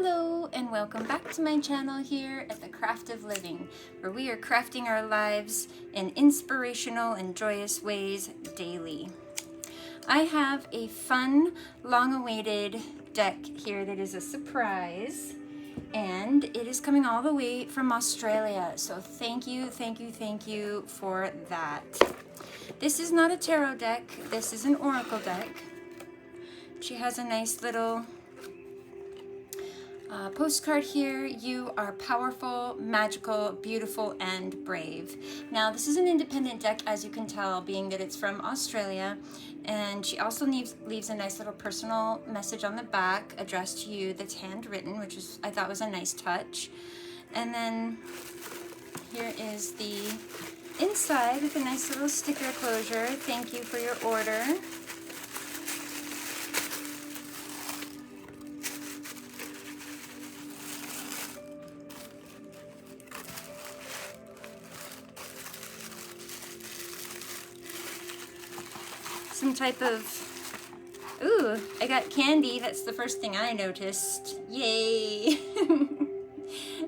Hello and welcome back to my channel here at The Craft of Living, where we are crafting our lives in inspirational and joyous ways daily. I have a fun, long-awaited deck here that is a surprise, and it is coming all the way from Australia. So thank you for that. This is not a tarot deck, this is an oracle deck. She has a nice little postcard here. You are powerful, magical, beautiful, and brave. Now, this is an independent deck, as you can tell, being that it's from Australia. And she also leaves a nice little personal message on the back addressed to you that's handwritten, which I thought was a nice touch. And then here is the inside with a nice little sticker closure. Thank you for your order. Some type of, ooh, I got candy. That's the first thing I noticed. Yay!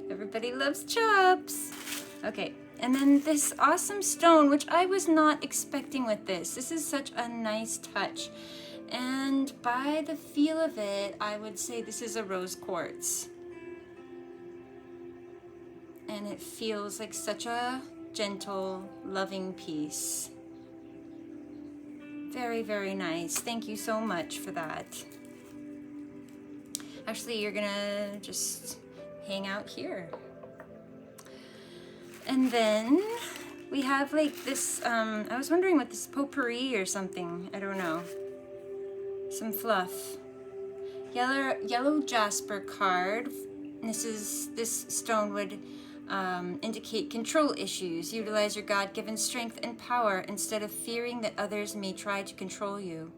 Everybody loves chops. Okay, and then this awesome stone, which I was not expecting with this. This is such a nice touch. And by the feel of it, I would say this is a rose quartz. And it feels like such a gentle, loving piece. Very, very nice. Thank you so much for that. Actually, you're gonna just hang out here. And then we have like this, I was wondering what this potpourri or something, I don't know. Some fluff. Yellow jasper card. This stone would indicate control issues. Utilize your God-given strength and power instead of fearing that others may try to control you.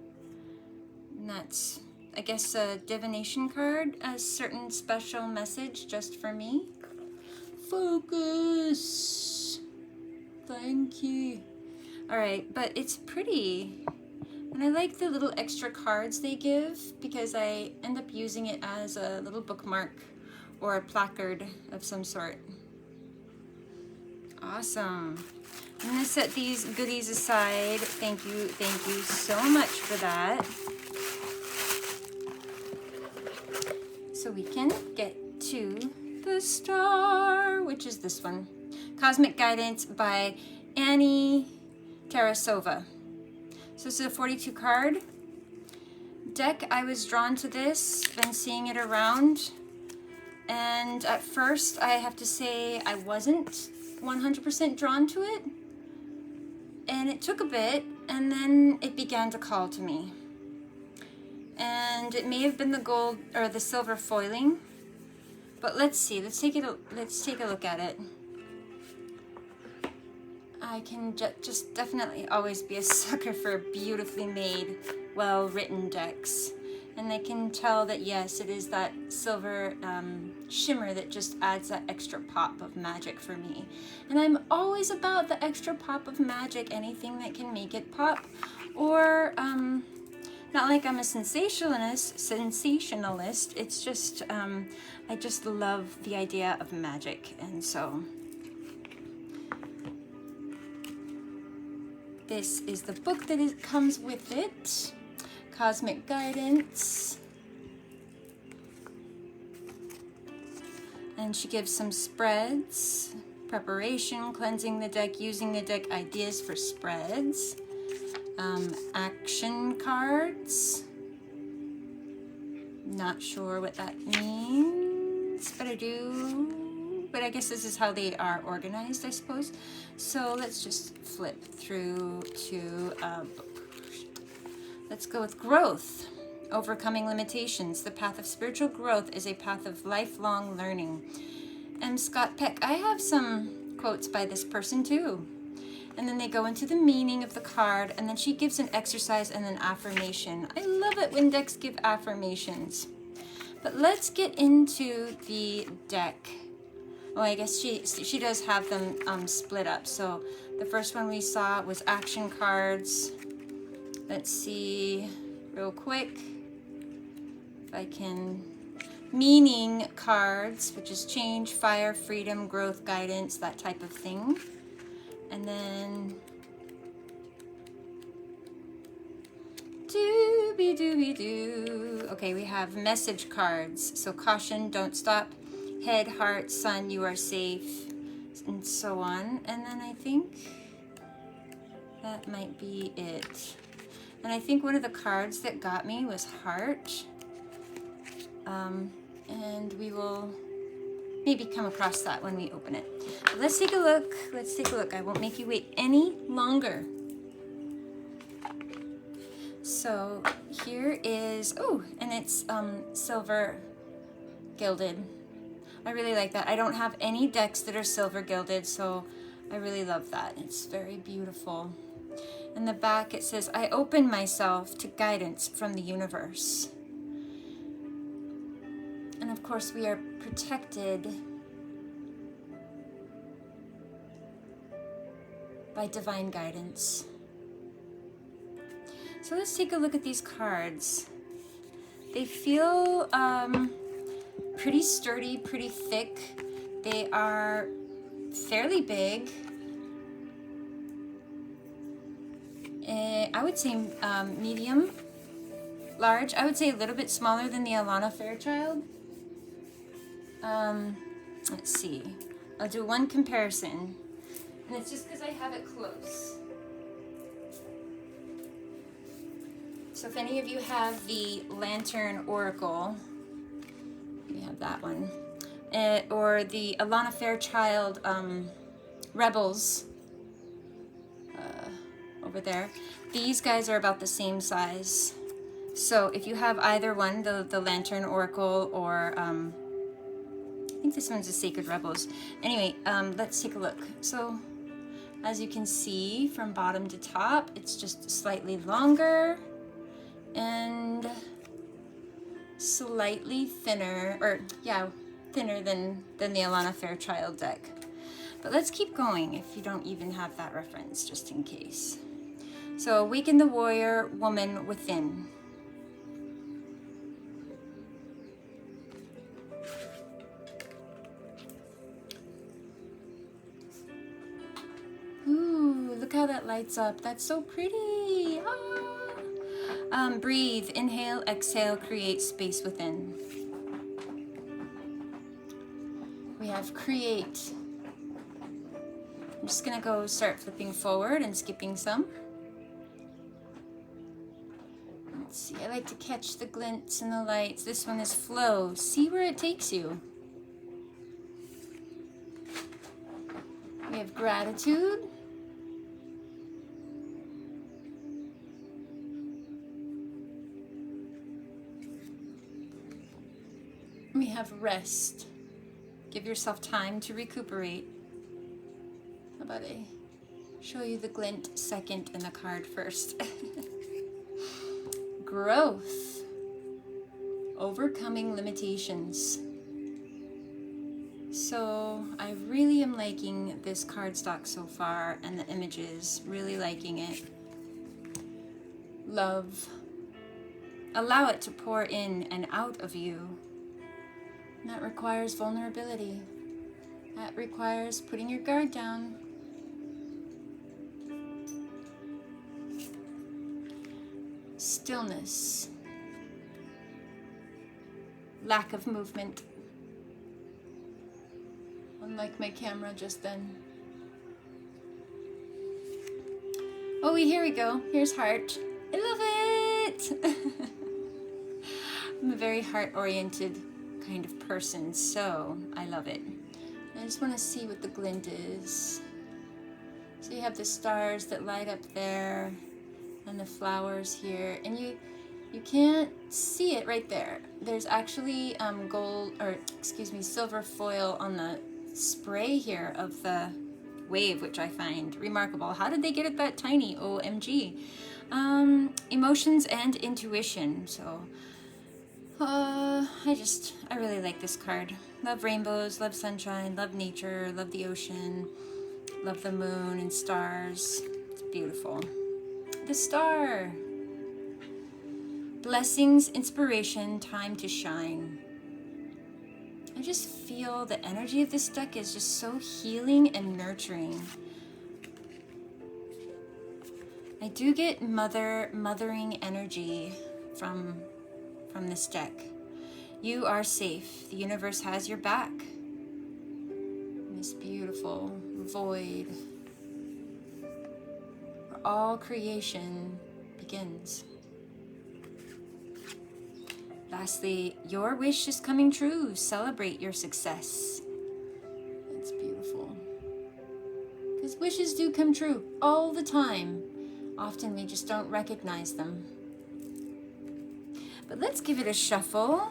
And that's, I guess, a divination card, a certain special message just for me. Focus. Thank you. All right, but it's pretty. And I like the little extra cards they give because I end up using it as a little bookmark or a placard of some sort. Awesome. I'm going to set these goodies aside. Thank you so much for that. So we can get to the star, which is this one. Cosmic Guidance by Tarasova. So this is a 42 card deck. I was drawn to this, been seeing it around. And at first, I have to say I wasn't 100% drawn to it, and it took a bit, and then it began to call to me. And it may have been the gold or the silver foiling, but let's see. Let's take a look at it. I can just definitely always be a sucker for beautifully made, well-written decks. And I can tell that, yes, it is that silver shimmer that just adds that extra pop of magic for me. And I'm always about the extra pop of magic, anything that can make it pop. Or, not like I'm a sensationalist, it's just, I just love the idea of magic. And so, this is the book that comes with it. Cosmic Guidance. And she gives some spreads, preparation, cleansing the deck, using the deck, ideas for spreads, action cards. Not sure what that means, but I guess this is how they are organized, I suppose. So let's just flip through to a book. Let's go with growth. Overcoming limitations. The path of spiritual growth is a path of lifelong learning. M. Scott Peck. I have some quotes by this person too. And then they go into the meaning of the card, and then she gives an exercise and an affirmation. I love it when decks give affirmations. But let's get into the deck. Oh, I guess she does have them split up. So the first one we saw was action cards. Let's see real quick if I can meaning cards, which is change, fire, freedom, growth, guidance, that type of thing. And then dooby-dooby-doo. Okay, we have message cards. So caution, don't stop, head, heart, sun, you are safe, and so on. And then I think that might be it. And I think one of the cards that got me was heart. And we will maybe come across that when we open it. But let's take a look. Let's take a look. I won't make you wait any longer. So here is, oh, and it's silver gilded. I really like that. I don't have any decks that are silver gilded, so I really love that. It's very beautiful. In the back it says, I open myself to guidance from the universe. And of course we are protected by divine guidance. So let's take a look at these cards. They feel pretty sturdy, pretty thick. They are fairly big. I would say medium, large. I would say a little bit smaller than the Alana Fairchild. Let's see. I'll do one comparison. And it's just because I have it close. So if any of you have the Lantern Oracle, we have that one, or the Alana Fairchild Rebels over there, these guys are about the same size. So if you have either one, the Lantern Oracle, or I think this one's the Sacred Rebels. Anyway, let's take a look. So as you can see from bottom to top, it's just slightly longer and slightly thinner, or yeah, thinner than the Alana Fairchild deck. But let's keep going if you don't even have that reference, just in case. So awaken the warrior woman within. Ooh, look how that lights up. That's so pretty. Ah. Breathe, inhale, exhale, create space within. We have create. I'm just gonna go start flipping forward and skipping some. Let's see, I like to catch the glints and the lights. This one is flow. See where it takes you. We have gratitude. We have rest. Give yourself time to recuperate. How about I show you the glint second and the card first? Growth. Overcoming limitations. So I really am liking this cardstock so far, and the images, really liking it. Love. Allow it to pour in and out of you. And that requires vulnerability. That requires putting your guard down. Stillness. Lack of movement. Unlike my camera just then. Oh, here we go. Here's heart. I love it! I'm a very heart-oriented kind of person, so I love it. I just want to see what the glint is. So you have the stars that light up there, and the flowers here, and you can't see it right there. There's actually silver foil on the spray here of the wave, which I find remarkable. How did they get it that tiny? OMG. Emotions and intuition. So I really like this card. Love rainbows, love sunshine, love nature, love the ocean, love the moon and stars. It's beautiful. The star. Blessings, inspiration, time to shine. I just feel the energy of this deck is just so healing and nurturing. I do get mothering energy from this deck. You are safe. The universe has your back. This beautiful void where all creation begins. Lastly, your wish is coming true. Celebrate your success. It's beautiful. Because wishes do come true all the time. Often we just don't recognize them. But let's give it a shuffle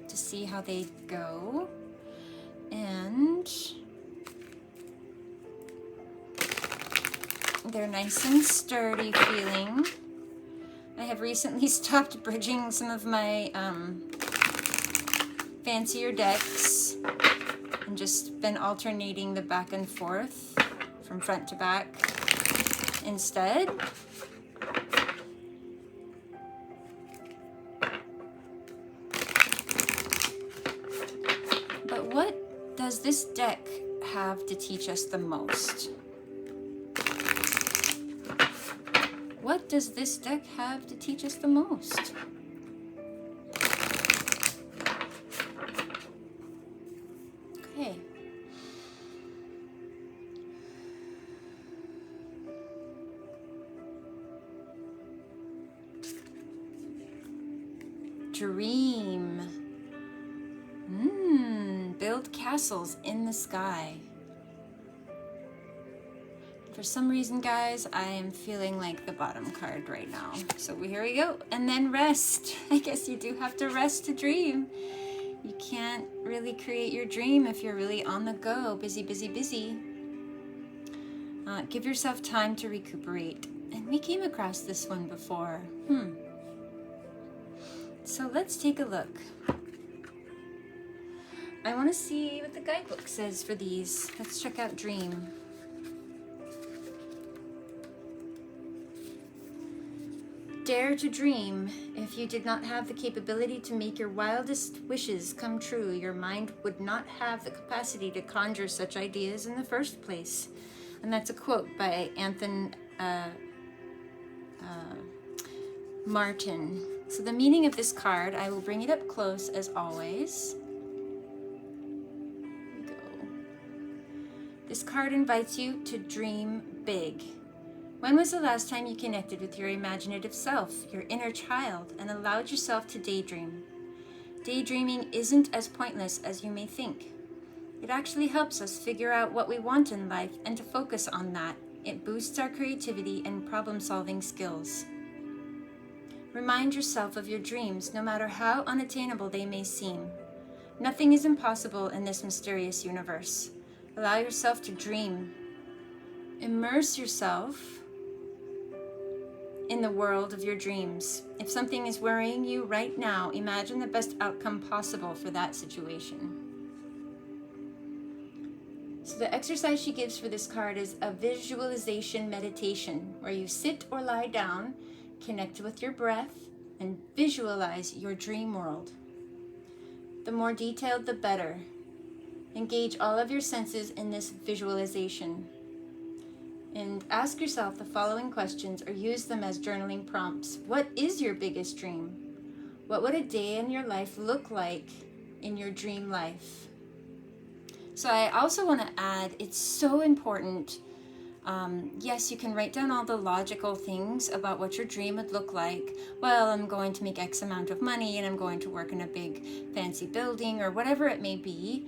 to see how they go. And they're nice and sturdy feeling. I have recently stopped bridging some of my fancier decks and just been alternating the back and forth from front to back instead. But what does this deck have to teach us the most? What does this deck have to teach us the most? Okay. Dream. Build castles in the sky. For some reason, guys, I am feeling like the bottom card right now. So here we go. And then rest. I guess you do have to rest to dream. You can't really create your dream if you're really on the go. Busy, busy, busy. Give yourself time to recuperate. And we came across this one before. So let's take a look. I want to see what the guidebook says for these. Let's check out Dream. Dare to dream. If you did not have the capability to make your wildest wishes come true, your mind would not have the capacity to conjure such ideas in the first place. And that's a quote by Anthony Martin. So the meaning of this card, I will bring it up close as always. Here we go. This card invites you to dream big. When was the last time you connected with your imaginative self, your inner child, and allowed yourself to daydream? Daydreaming isn't as pointless as you may think. It actually helps us figure out what we want in life and to focus on that. It boosts our creativity and problem-solving skills. Remind yourself of your dreams, no matter how unattainable they may seem. Nothing is impossible in this mysterious universe. Allow yourself to dream. Immerse yourself in the world of your dreams. If something is worrying you right now, imagine the best outcome possible for that situation. So the exercise she gives for this card is a visualization meditation, where you sit or lie down, connect with your breath, and visualize your dream world. The more detailed, the better. Engage all of your senses in this visualization. And ask yourself the following questions or use them as journaling prompts. What is your biggest dream? What would a day in your life look like in your dream life? So I also want to add, it's so important. Yes, you can write down all the logical things about what your dream would look like. Well, I'm going to make X amount of money and I'm going to work in a big fancy building or whatever it may be.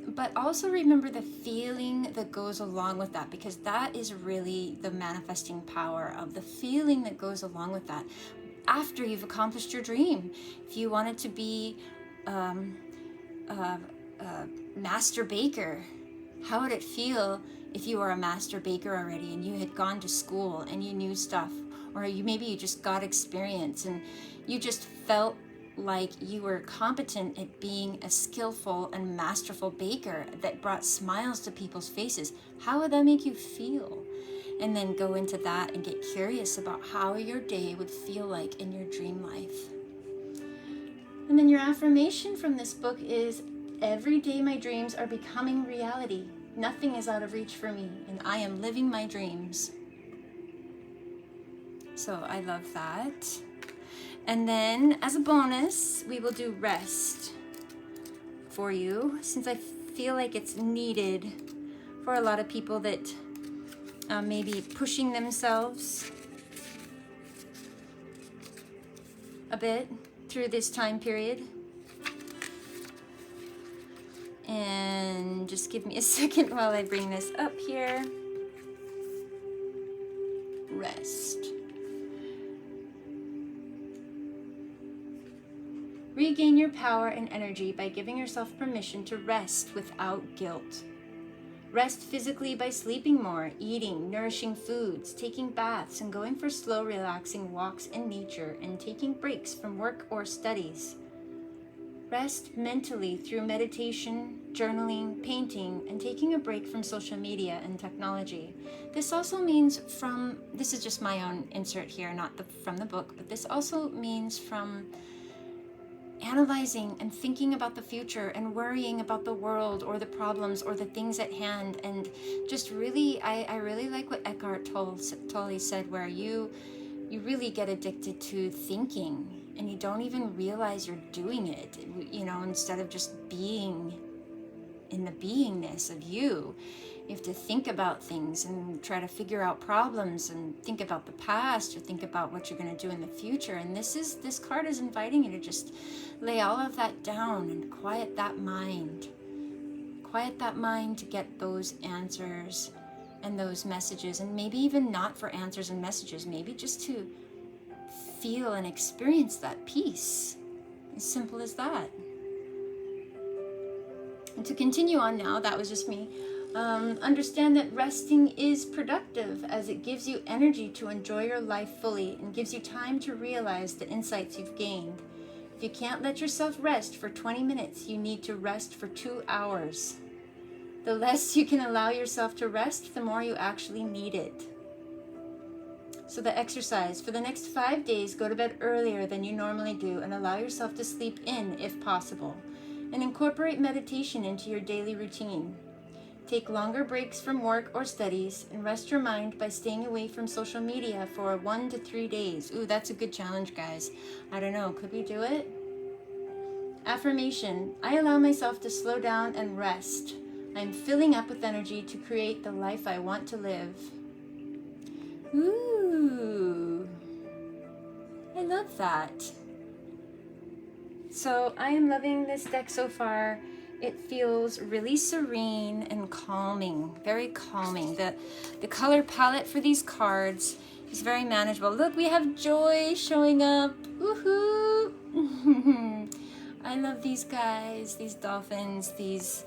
But also remember the feeling that goes along with that, because that is really the manifesting power of the feeling that goes along with that after you've accomplished your dream. If you wanted to be a master baker, how would it feel if you were a master baker already and you had gone to school and you knew stuff, or maybe you just got experience and you just felt like you were competent at being a skillful and masterful baker that brought smiles to people's faces? How would that make you feel? And then go into that and get curious about how your day would feel like in your dream life. And then your affirmation from this book is, Every day my dreams are becoming reality. Nothing is out of reach for me, and I am living my dreams. So I love that. And then as a bonus, we will do rest for you, since I feel like it's needed for a lot of people that may be pushing themselves a bit through this time period. And just give me a second while I bring this up here. Rest. Regain your power and energy by giving yourself permission to rest without guilt. Rest physically by sleeping more, eating nourishing foods, taking baths, and going for slow, relaxing walks in nature, and taking breaks from work or studies. Rest mentally through meditation, journaling, painting, and taking a break from social media and technology. This also means this is just my own insert here, not from the book, but this also means from analyzing and thinking about the future and worrying about the world or the problems or the things at hand. And just really, I really like what Eckhart Tolle said, where you really get addicted to thinking and you don't even realize you're doing it, instead of just being in the beingness of you. You have to think about things and try to figure out problems and think about the past or think about what you're going to do in the future. And this card is inviting you to just lay all of that down and quiet that mind. Quiet that mind to get those answers and those messages, and maybe even not for answers and messages, maybe just to feel and experience that peace. As simple as that. And to continue on now, that was just me. Understand that resting is productive, as it gives you energy to enjoy your life fully and gives you time to realize the insights you've gained. If you can't let yourself rest for 20 minutes, you need to rest for 2 hours. The less you can allow yourself to rest, the more you actually need it. So the exercise: for the next 5 days, go to bed earlier than you normally do and allow yourself to sleep in if possible. And incorporate meditation into your daily routine. Take longer breaks from work or studies and rest your mind by staying away from social media for 1 to 3 days. Ooh, that's a good challenge, guys. I don't know, could we do it? Affirmation: I allow myself to slow down and rest. I'm filling up with energy to create the life I want to live. Ooh, I love that. So I am loving this deck so far. It feels really serene and calming, very calming. The color palette for these cards is very manageable. Look, we have joy showing up. Woohoo! I love these guys, these dolphins, these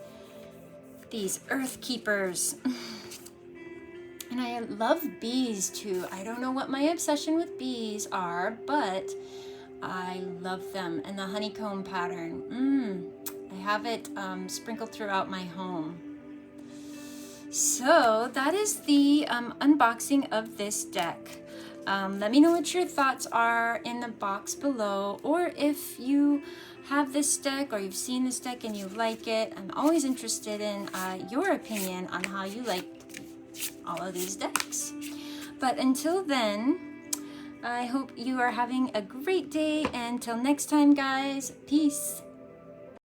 earth keepers. And I love bees too. I don't know what my obsession with bees are, but I love them. And the honeycomb pattern. I have it sprinkled throughout my home. So that is the unboxing of this deck. Let me know what your thoughts are in the box below, or if you have this deck or you've seen this deck and you like it. I'm always interested in your opinion on how you like all of these decks. But until then, I hope you are having a great day. Until next time, guys, peace.